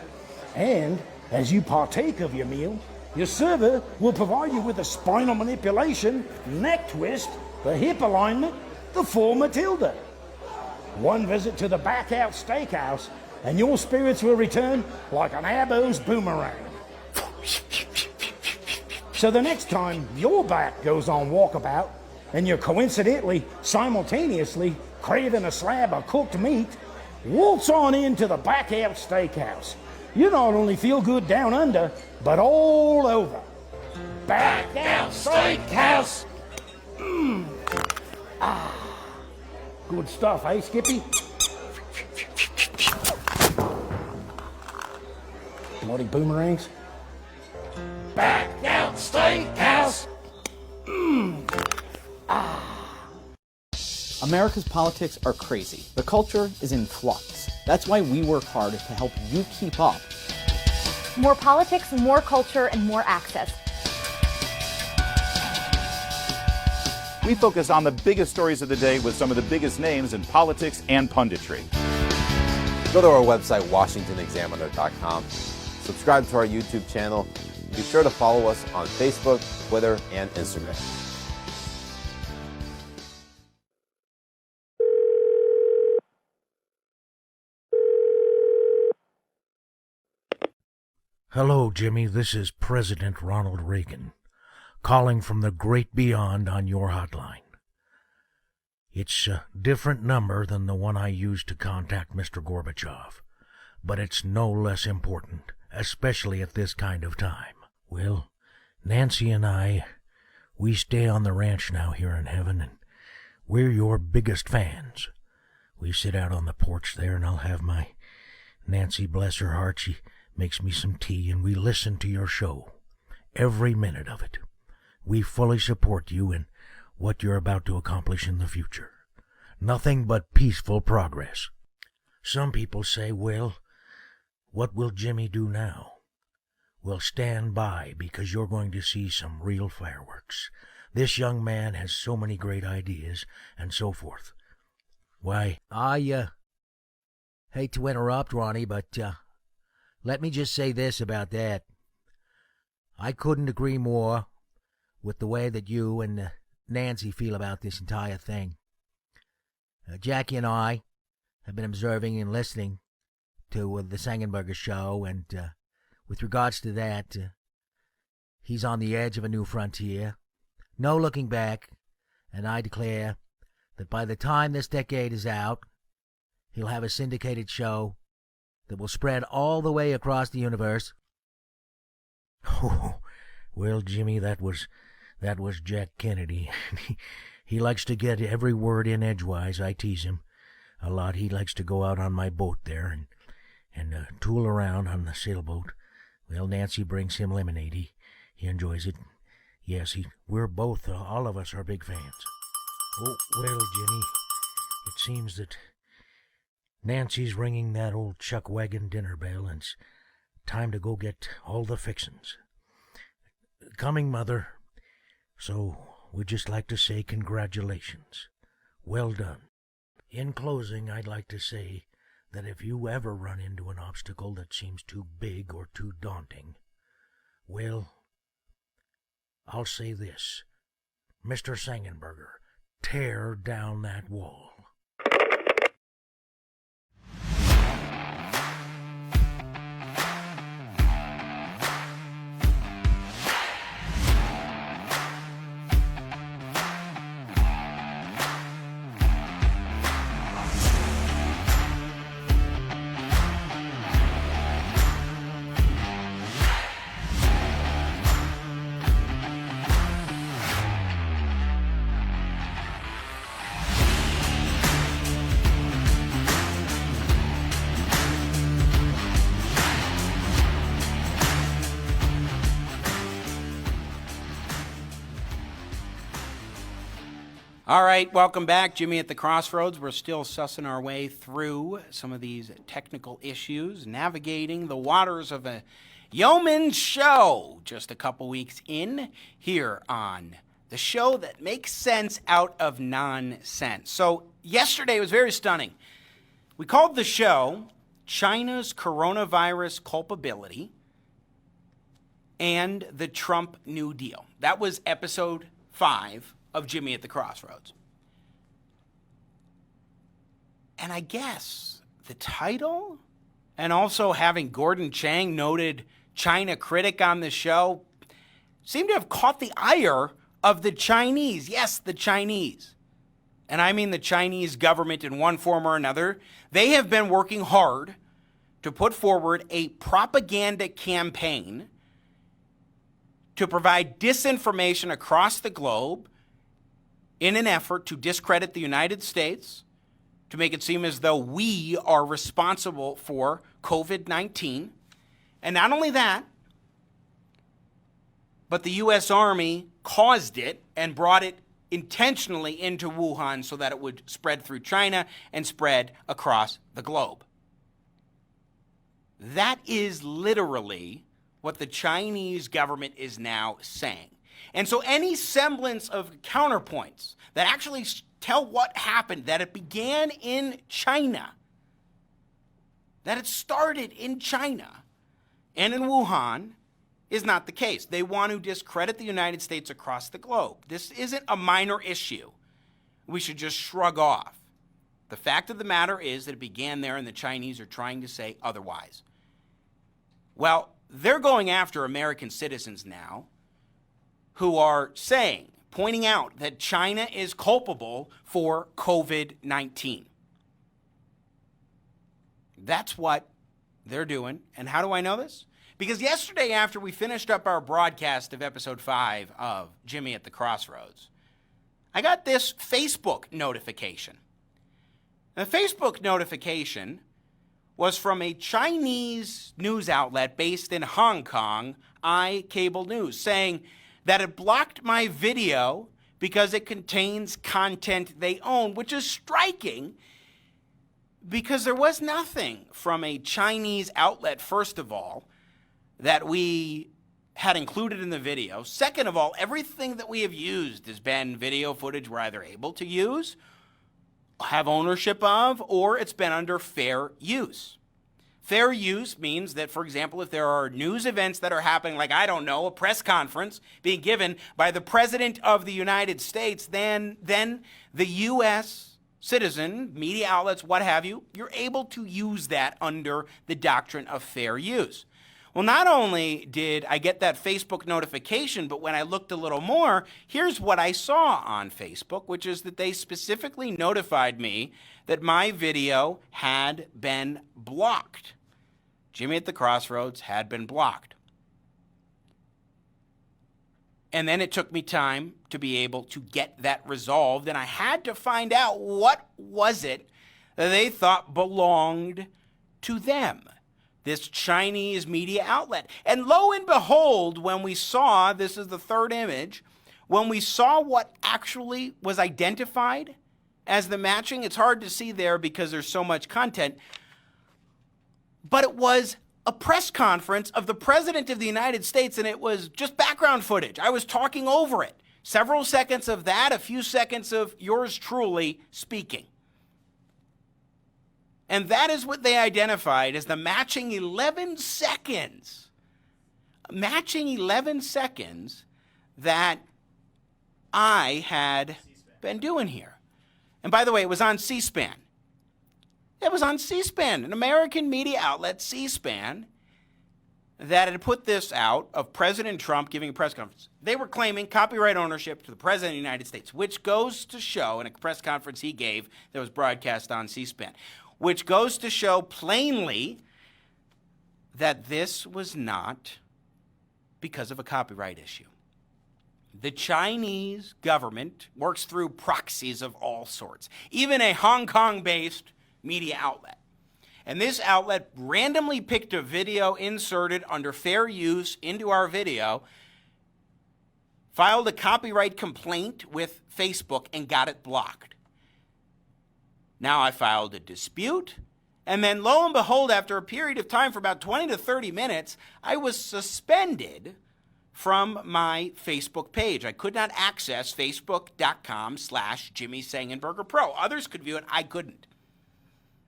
And as you partake of your meal, your server will provide you with a spinal manipulation, neck twist, the hip alignment, the full Matilda. One visit to the Back Out Steakhouse and your spirits will return like an Abbo's boomerang. So the next time your back goes on walkabout and you're coincidentally, simultaneously craving a slab of cooked meat, waltz on into the Back Out Steakhouse. You not only feel good down under, but all over. Back Out Steakhouse! Good stuff, eh, Skippy? Bloody boomerangs. Back Out Steakhouse! America's politics are crazy. The culture is in flux. That's why we work hard to help you keep up. More politics, more culture, and more access. We focus on the biggest stories of the day with some of the biggest names in politics and punditry. Go to our website, WashingtonExaminer.com. Subscribe to our YouTube channel. Be sure to follow us on Facebook, Twitter, and Instagram. Hello, Jimmy. This is President Ronald Reagan, calling from the great beyond on your hotline. It's a different number than the one I used to contact Mr. Gorbachev, but it's no less important, especially at this kind of time. Well, Nancy and we stay on the ranch now here in heaven, and we're your biggest fans. We sit out on the porch there, and I'll have my Nancy, bless her heart, she makes me some tea, and we listen to your show, every minute of it. We fully support you in what you're about to accomplish in the future. Nothing but peaceful progress. Some people say, well, what will Jimmy do now? Well, stand by, because you're going to see some real fireworks. This young man has so many great ideas, and so forth. Why, I hate to interrupt, Ronnie, but let me just say this about that. I couldn't agree more with the way that you and Nancy feel about this entire thing. Jackie and I have been observing and listening to the Sengenberger show, and with regards to that, he's on the edge of a new frontier. No looking back, and I declare that by the time this decade is out, he'll have a syndicated show that will spread all the way across the universe. Oh, well, Jimmy, that was Jack Kennedy. He likes to get every word in edgewise. I tease him a lot. He likes to go out on my boat there and tool around on the sailboat. Well, Nancy brings him lemonade. He enjoys it. Yes, we're both, all of us are big fans. Oh, well, Jimmy, it seems that Nancy's ringing that old chuck wagon dinner bell, and it's time to go get all the fixins. Coming, Mother. So, we'd just like to say congratulations. Well done. In closing, I'd like to say that if you ever run into an obstacle that seems too big or too daunting, well, I'll say this. Mr. Sengenberger, tear down that wall. All right, welcome back. Jimmy at the Crossroads. We're still sussing our way through some of these technical issues, navigating the waters of a yeoman's show. Just a couple weeks in here on the show that makes sense out of nonsense. So yesterday was very stunning. We called the show China's Coronavirus Culpability and the Trump New Deal. That was episode 5 of Jimmy at the Crossroads. And I guess the title and also having Gordon Chang, noted China critic on the show, seemed to have caught the ire of the Chinese. Yes, the Chinese. And I mean the Chinese government in one form or another. They have been working hard to put forward a propaganda campaign to provide disinformation across the globe in an effort to discredit the United States, to make it seem as though we are responsible for COVID-19. And not only that, but the U.S. Army caused it and brought it intentionally into Wuhan so that it would spread through China and spread across the globe. That is literally what the Chinese government is now saying. And so any semblance of counterpoints that actually tell what happened, that it began in China, that it started in China and in Wuhan, is not the case. They want to discredit the United States across the globe. This isn't a minor issue we should just shrug off. The fact of the matter is that it began there and the Chinese are trying to say otherwise. Well, they're going after American citizens now who are saying, pointing out that China is culpable for COVID-19. That's what they're doing. And how do I know this? Because yesterday, after we finished up our broadcast of episode 5 of Jimmy at the Crossroads, I got this Facebook notification. The Facebook notification was from a Chinese news outlet based in Hong Kong, iCable News, saying that it blocked my video because it contains content they own, which is striking because there was nothing from a Chinese outlet, first of all, that we had included in the video. Second of all, everything that we have used has been video footage we're either able to use, have ownership of, or it's been under fair use. Fair use means that, for example, if there are news events that are happening, like, I don't know, a press conference being given by the President of the United States, then the U.S. citizen, media outlets, what have you, you're able to use that under the doctrine of fair use. Well, not only did I get that Facebook notification, but when I looked a little more, here's what I saw on Facebook, which is that they specifically notified me that my video had been blocked. Jimmy at the Crossroads had been blocked. And then it took me time to be able to get that resolved, and I had to find out what was it that they thought belonged to them, this Chinese media outlet. And lo and behold, when we saw, this is the third image, when we saw what actually was identified as the matching, it's hard to see there because there's so much content, but it was a press conference of the President of the United States, and it was just background footage. I was talking over it. Several seconds of that, a few seconds of yours truly speaking. And that is what they identified as the matching 11 seconds. Matching 11 seconds that I had been doing here. And by the way, it was on C-SPAN. It was on C-SPAN, an American media outlet, C-SPAN, that had put this out of President Trump giving a press conference. They were claiming copyright ownership to the President of the United States, which goes to show, in a press conference he gave that was broadcast on C-SPAN, which goes to show plainly that this was not because of a copyright issue. The Chinese government works through proxies of all sorts, even a Hong Kong-based media outlet. And this outlet randomly picked a video inserted under fair use into our video filed a copyright complaint with Facebook and got it blocked. Now I filed a dispute, and then lo and behold, after a period of time for about 20 to 30 minutes, I was suspended from my Facebook page. I could not access facebook.com/Jimmy Sengenberger Pro. Others could view it. I couldn't.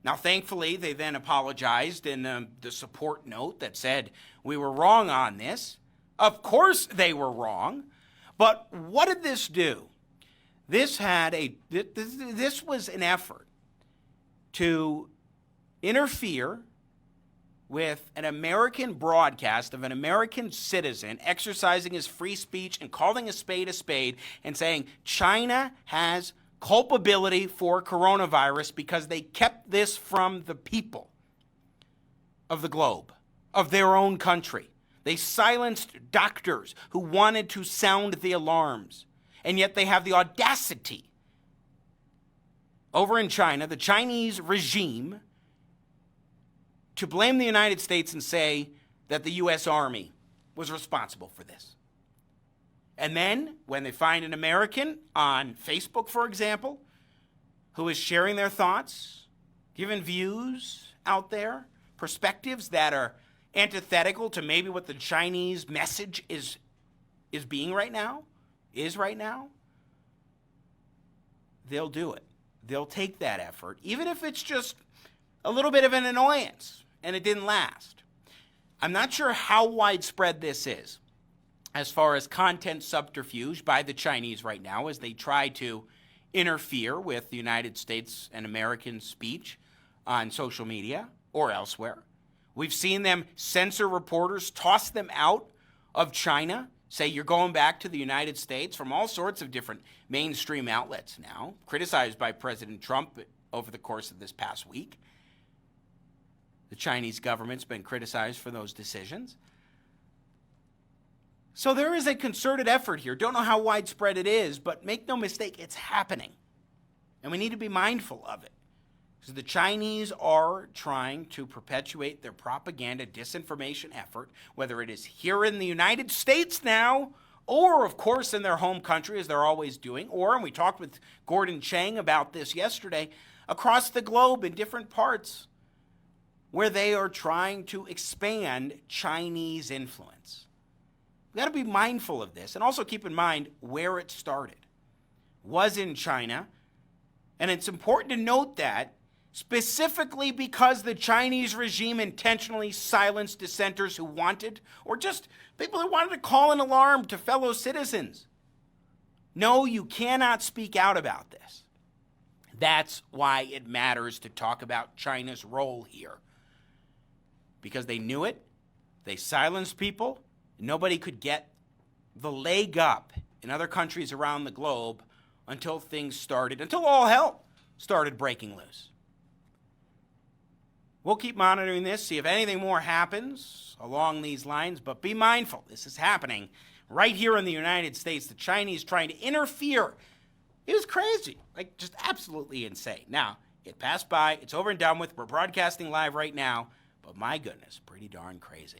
Now, thankfully, they then apologized in the support note that said we were wrong on this. Of course they were wrong. But what did this do? This was an effort to interfere with an American broadcast of an American citizen exercising his free speech and calling a spade and saying China has culpability for coronavirus because they kept this from the people of the globe, of their own country. They silenced doctors who wanted to sound the alarms, and yet they have the audacity over in China, the Chinese regime, to blame the United States and say that the U.S. Army was responsible for this. And then, when they find an American on Facebook, for example, who is sharing their thoughts, giving views out there, perspectives that are antithetical to maybe what the Chinese message is right now, they'll do it. They'll take that effort, even if it's just a little bit of an annoyance and it didn't last. I'm not sure how widespread this is as far as content subterfuge by the Chinese right now as they try to interfere with the United States and American speech on social media or elsewhere. We've seen them censor reporters, toss them out of China, say you're going back to the United States from all sorts of different mainstream outlets now, criticized by President Trump over the course of this past week. The Chinese government's been criticized for those decisions. So there is a concerted effort here. Don't know how widespread it is, but make no mistake, it's happening. And we need to be mindful of it. Because the Chinese are trying to perpetuate their propaganda disinformation effort, whether it is here in the United States now, or, of course, in their home country, as they're always doing, or, and we talked with Gordon Chang about this yesterday, across the globe in different parts where they are trying to expand Chinese influence. We've got to be mindful of this, and also keep in mind where it started. It was in China, and it's important to note that specifically because the Chinese regime intentionally silenced dissenters who wanted, or just people who wanted to call an alarm to fellow citizens. No, you cannot speak out about this. That's why it matters to talk about China's role here. Because they knew it, they silenced people, nobody could get the leg up in other countries around the globe until all hell started breaking loose. We'll keep monitoring this, see if anything more happens along these lines, but be mindful. This is happening right here in the United States. The Chinese trying to interfere. It was crazy, like just absolutely insane. Now, it passed by. It's over and done with. We're broadcasting live right now, but my goodness, pretty darn crazy.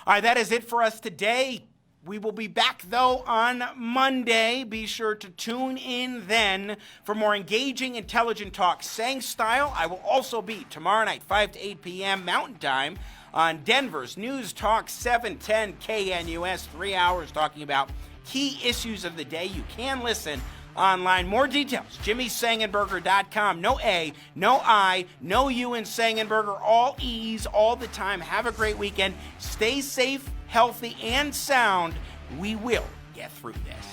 All right, that is it for us today. We will be back, though, on Monday. Be sure to tune in then for more engaging, intelligent talk, Sang style. I will also be tomorrow night, 5 to 8 p.m. Mountain Time on Denver's News Talk 710 KNUS, 3 hours talking about key issues of the day. You can listen online. More details, JimmySengenberger.com. No A, no I, no U in Sengenberger, all E's all the time. Have a great weekend. Stay safe, healthy, and sound. We will get through this.